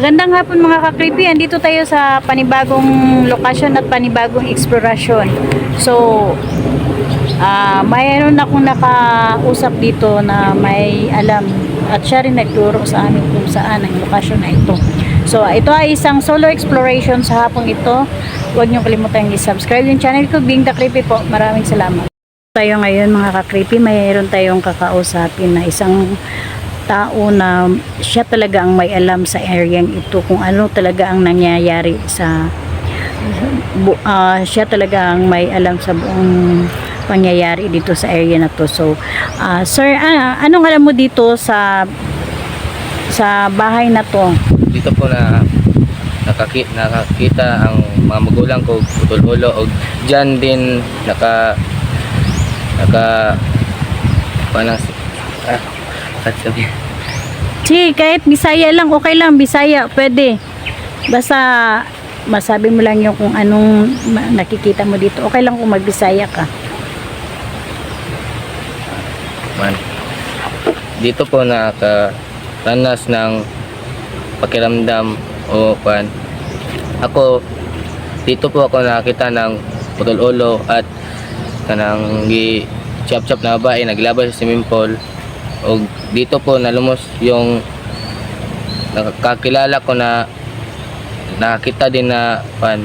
Magandang hapon mga ka-creepy. Andito tayo sa panibagong lokasyon at panibagong eksplorasyon. So, mayroon akong nakausap dito na may alam at siya rin nagturo sa amin kung saan ang lokasyon na ito. So, ito ay isang solo exploration sa hapong ito. Huwag niyo kalimutan i-subscribe yung channel ko, Being the Creepy po. Maraming salamat. Tayo ngayon mga ka-creepy, mayroon tayong kakausapin na isang tao na siya talaga ang may alam sa area ito, kung ano talaga ang nangyayari sa siya talaga ang may alam sa buong pangyayari dito sa area na to. So sir, anong alam mo dito sa bahay na to? Dito po na nakakita ang mga magulang ko putol-ulo o dyan din Kahit Bisaya lang, okay lang, Bisaya, pwede. Basta masabi mo lang yung kung anong nakikita mo dito. Okay lang kung mag-Bisaya ka. Dito po nakaranas ng pakiramdam o pan. Ako, dito po ako nakakita ng putol-ulo at kanang chop-chop na babae naglabas sa swimming pool. O dito po nalumos yung nakakilala ko na nakita din na pan.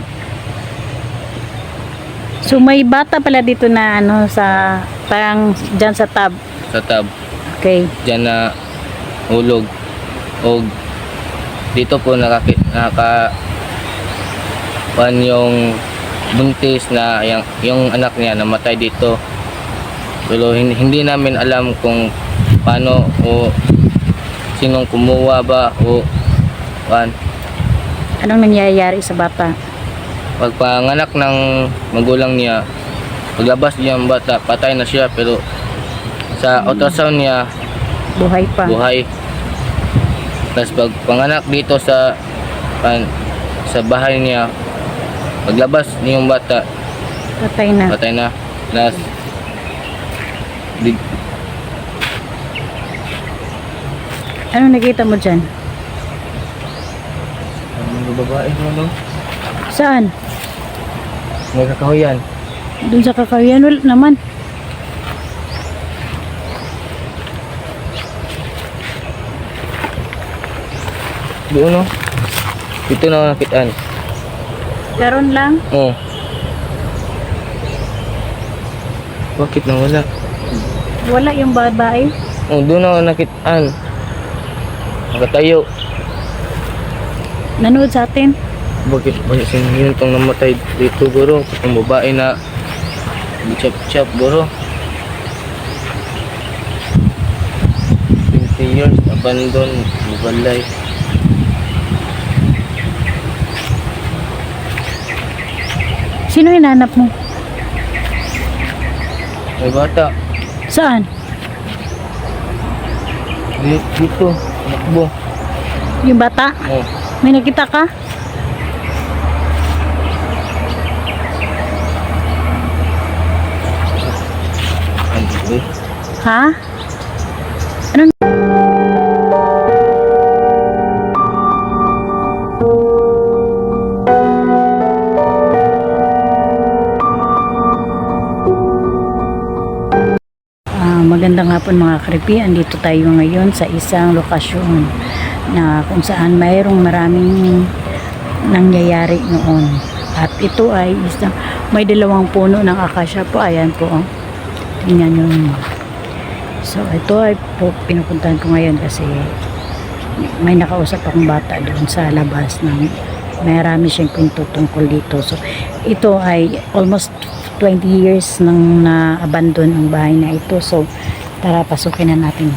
So may bata pala dito na sa parang dyan sa tab. Sa tab. Okay. Dyan na hulog. O dito po pan yung buntis na yung anak niya namatay dito. Pero hindi namin alam kung paano o sinong kumuha ba o anong nangyayari sa bata. Pagpanganak ng magulang niya, paglabas niya ang bata, patay na siya, pero sa ultrasound niya buhay. Tapos pagpanganak dito sa bahay niya, paglabas niya yung bata, patay na. Tapos ano nakita mo dyan? Ang babae mo, no? Saan? May kakahuyan. Doon sa kakahuyan, wala naman. Doon, no? Dito na ako nakitaan. Karon lang? Oo. Bakit nawala? Wala yung babae? Oh, doon ako nakitaan. Nakatayo. Nanood sa atin? Bakit yun itong namatay dito, guro? Itong babae na chop-chop, guro. 20 years, abandon, bubalay. Sino hinanap mo? May bata. Saan? Dito, nakbo. Yung bata? Oh. May nakita ka? Ha? Anong magandang hapon mga creepy. Andito tayo ngayon sa isang lokasyon na kung saan mayroong maraming nangyayari noon. At ito ay isang may dalawang puno ng akasya po. Ayan po. Tingnan nyo. So ito ay pinupuntahan ko ngayon kasi may nakausap akong bata doon sa labas na marami siyang kwento tungkol dito. So ito ay almost 20 years nang na-abandon ang bahay na ito. So tara, pasukin na natin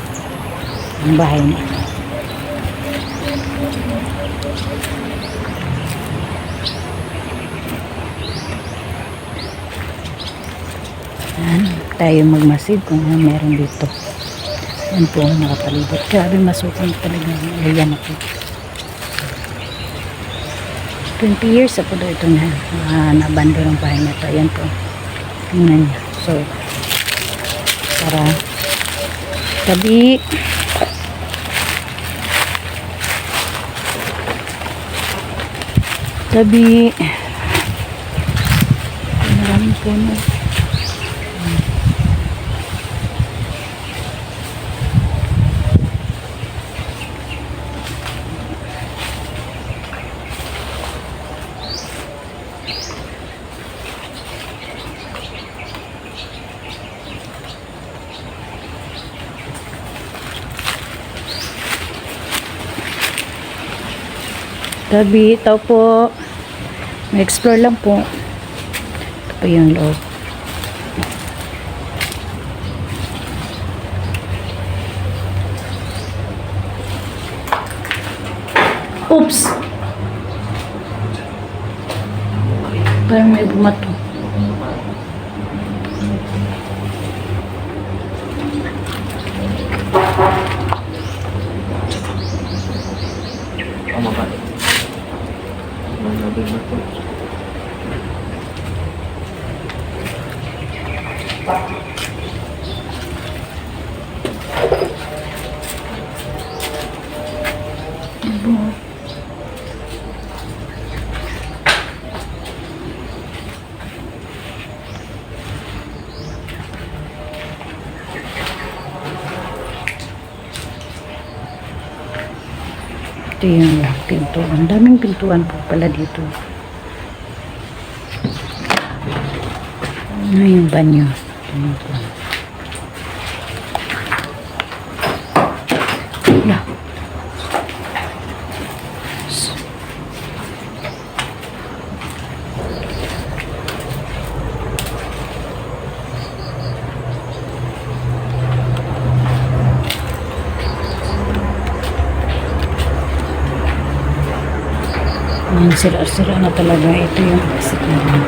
ang bahay na ito. Tayo magmasid kung ano meron dito. Yan po ang nakapalibot. Grabe, masukan talaga. Ayan ako. 20 years ako daw ito na na-abandon ang bahay na ito. Ayan po. Tingnan niya. So, para tabi. Tabi. Maraming puno. Tabi, ito po. May-explore lang po. Ito po yung loob. Oops! Parang may bumato. Ito yung pintuan. Ang daming pintuan po pala dito. Ano yung banyo? Tingnan ko. Yeah. Ayan, sira-sira na talaga. Ito yung exit namin.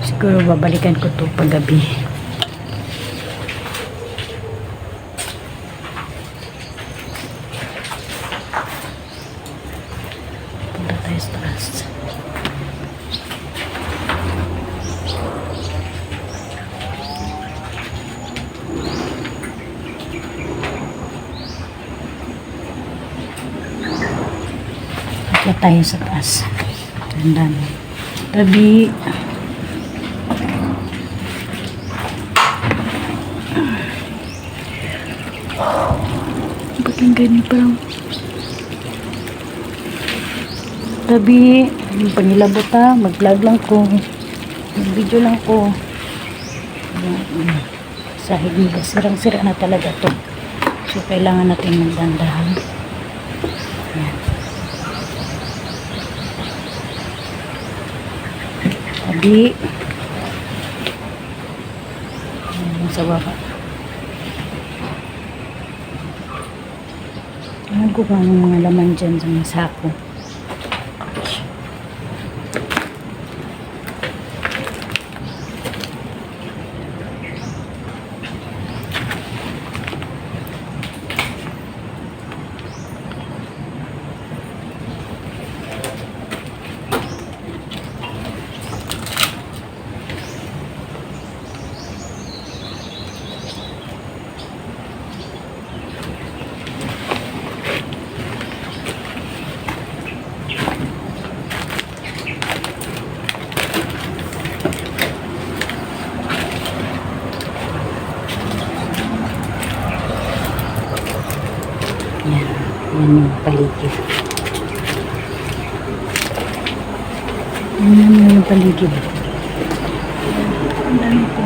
Siguro babalikan ko to paggabi. Punta tayo sa taas. Punta tayo sa taas. Tandaan. Tabi. Ba't yung ganyan parang tabi. Yung panilabot ha. Mag-vlog lang ko. Mag-video lang ko. Sahig nila. Sirang-sira na talaga to. So, kailangan natin magdandahan. Ayan. Tabi. Ayan sa baba. Alam ko kung anong mga laman dyan sa mga sako. Yan. Yan yung paligid. Yan yung paligid. Ang dami po.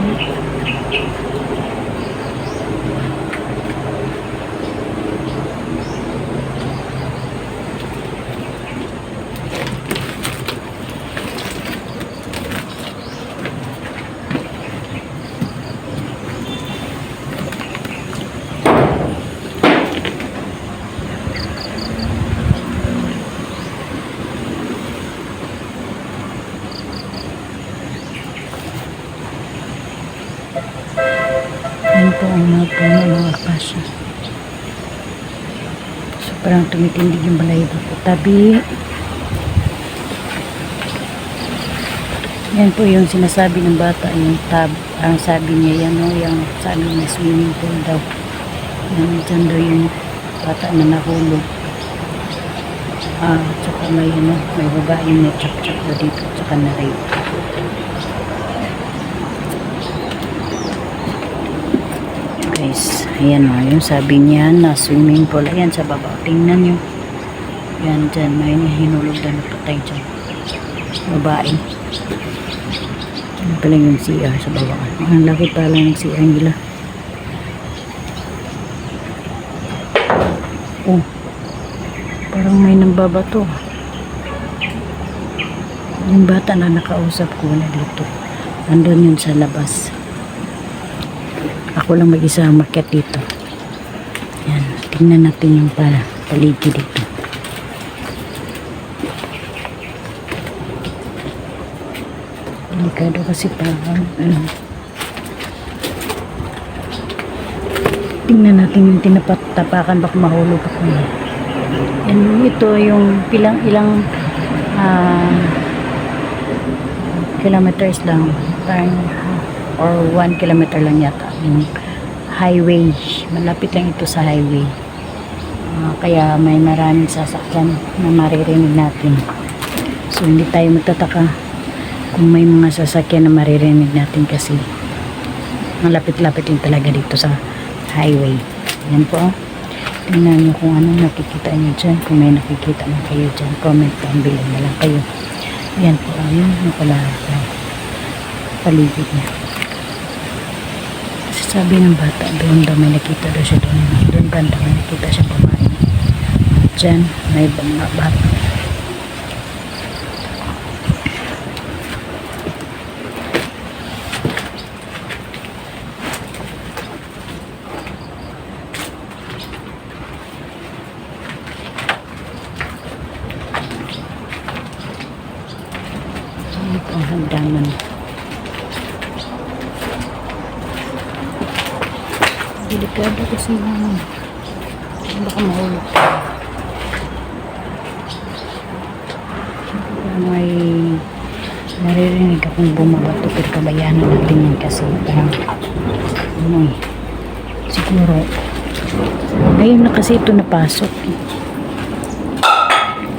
Yan po ang mga puno ng akasya. So, parang tumitindig yung balahibo ko. Tabi. Yan po yung sinasabi ng bata, yung tab. Ang sabi niya yan, no, yung sabi niya swimming pool daw. Yan, dyan daw yung bata na nahulog. Tsaka may, ano, may babae na chak-chak na dito, tsaka na-rape. Guys, ayan o, yung sabi niya na swimming pool. Ayan sa baba, tingnan nyo. Yan dyan, may hinulog na napatay dyan. Babae. Ano pala yung CR sa baba. Ang laki pala ng CR nila. Oh, parang may nambabato. Yung bata na nakausap ko na dito. Nandun yun sa labas. Ako lang mag-isa umakyat dito. Yan, tingnan natin yung paligid dito. Delikado kasi parang tingnan natin yung tinatapakan, baka mahulog ako. And ito yung ilang kilometers lang, parang or 1 kilometer lang yata yung highway. Malapit lang ito sa highway. Kaya may maraming sasakyan na maririnig natin. So hindi tayo magtataka kung may mga sasakyan na maririnig natin kasi malapit-lapit din talaga dito sa highway. Yan po. Tingnan nyo kung anong nakikita nyo dyan. Kung may nakikita na kayo dyan, comment po, bilhin na lang kayo. Yan po. Ayun yung pala paligid niya. Kasi sabi ng bata, doon daw may nakita daw siya doon. Doon banda may nakita siya babae. Dyan may bata. Ang hagdanan. Delikado kasi naman. Baka mahulog. May naririnig akong bumabato pero kabayanan natin yan kasi parang siguro ngayon na kasi ito napasok.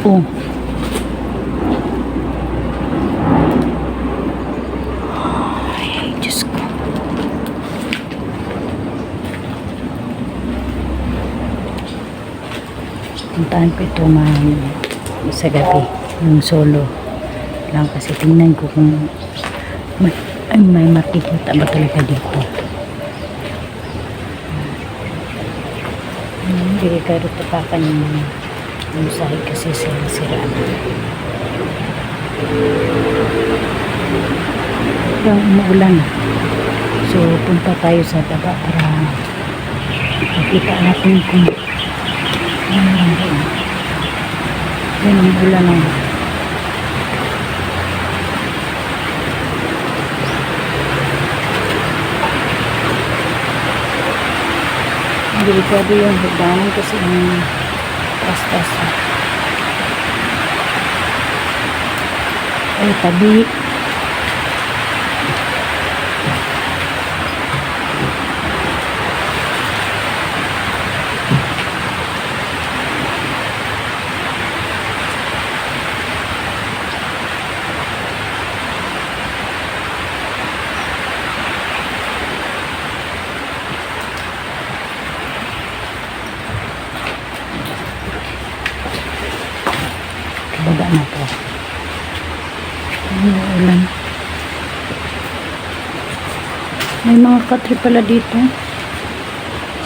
Oh. Puntaan ko ito sa gabi yung solo lang kasi tingnan ko kung may makikita ba talaga dito. Hindi ka rin tapakan yung sahig kasi sira-sira na. Yung umuulan. So punta tayo sa baba para makita natin kung yan ang ulan ng delikado yung hagdanan kasi yung pastas ay tabi. Baba na po. Ulan. May mga katri pala dito.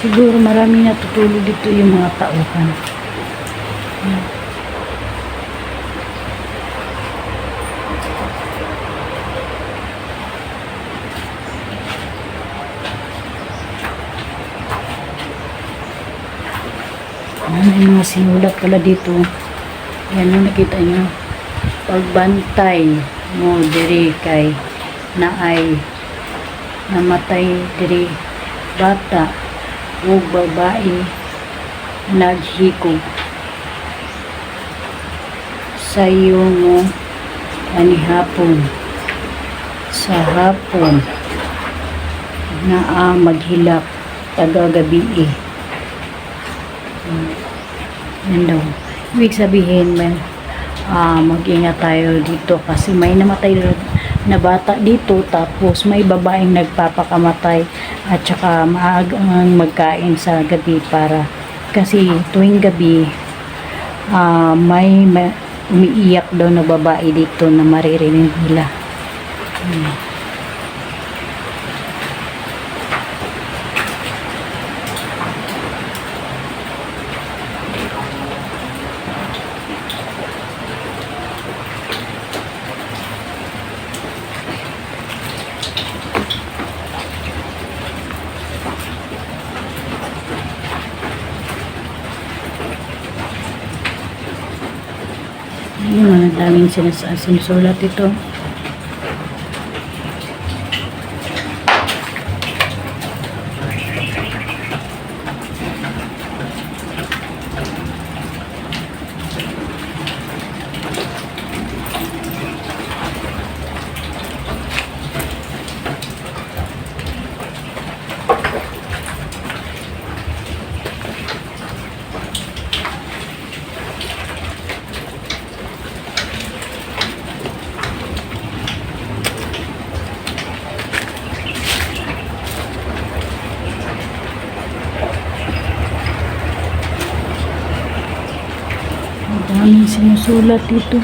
Siguro maraming natutulog dito yung mga tauhan. May mga sinulat pala dito. Yan ang nakita nyo. Pagbantay mo diri kay na ay namatay diri bata o babae naghikog sa iyo mo anihapon sa hapon na maghilak tagagabi eh. Yan daw. Ibig sabihin, mag-ingat tayo dito kasi may namatay na bata dito, tapos may babaeng nagpapakamatay at saka maagang magkain sa gabi para kasi tuwing gabi may umiiyak daw na babae dito na maririnig nila. Ayun, ang daming sinusulat ito. Ang daming sinusulat dito.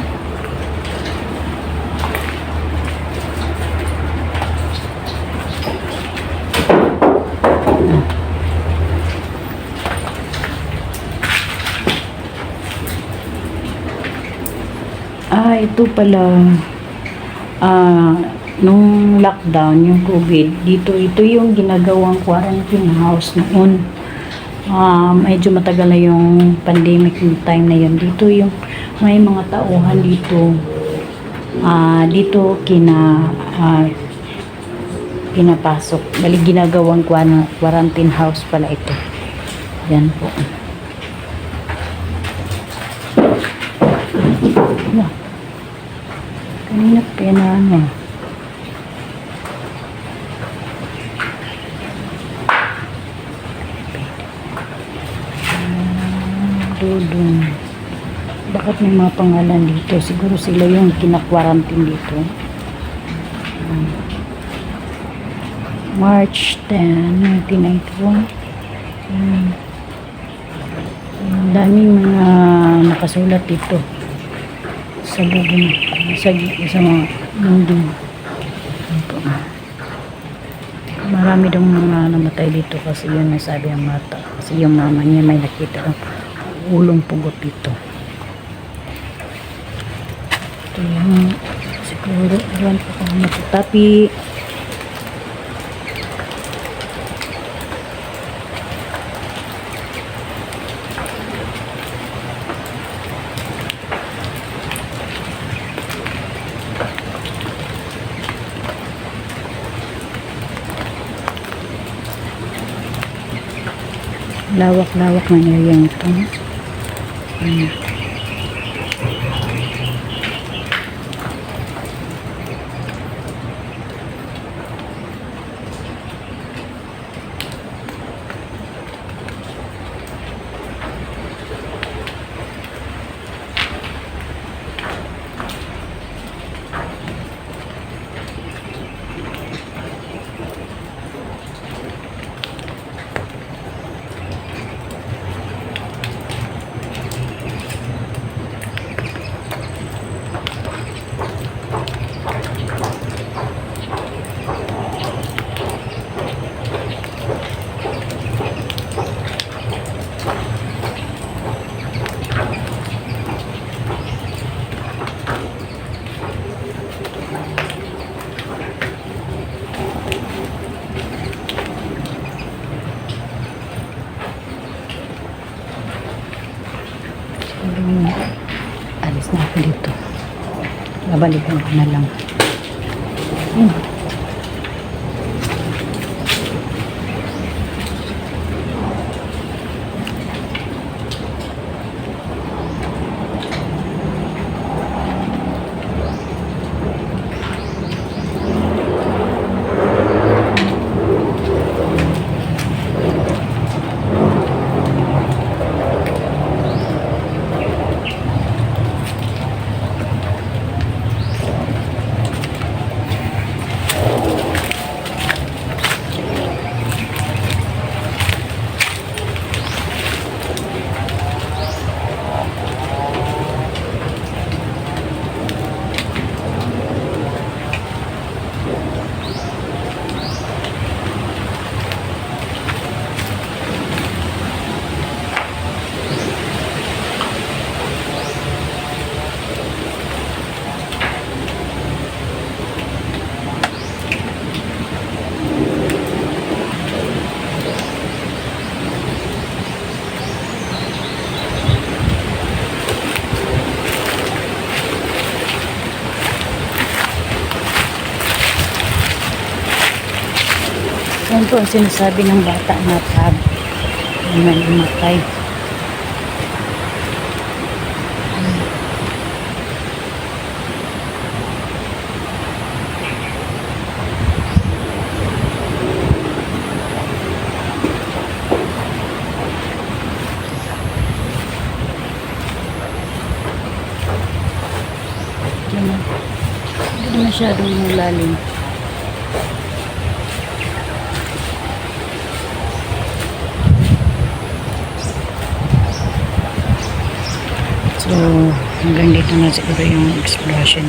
Ito pala. Nung lockdown, yung COVID, ito yung ginagawang quarantine house noon. Medyo matagal na yung pandemic yung time na yun. Dito yung may mga tauhan dito. Dito pinapasok. Bali ginagawang quarantine house pala ito. Yan po. Kanina pa Dudong. Bakit may mga pangalan dito? Siguro sila yung kinakwarantin dito. March 10, 1991. Daming mga nakasulat dito sa bubong, sa mga mundo. Marami daw mga namatay dito kasi yun ang sabi ang mata. Kasi yung mama niya may nakita ng ulong pugot dito. Ito yung siguro alam ko kung matatapi. Lawak-lawak na area ito. Alis na ako dito. Babalikan ko na lang. Yan po ang sinasabi ng bata na tab. Yan ang matay. Hindi masyadong malalim. So, hanggang dito na siguro yung explosion.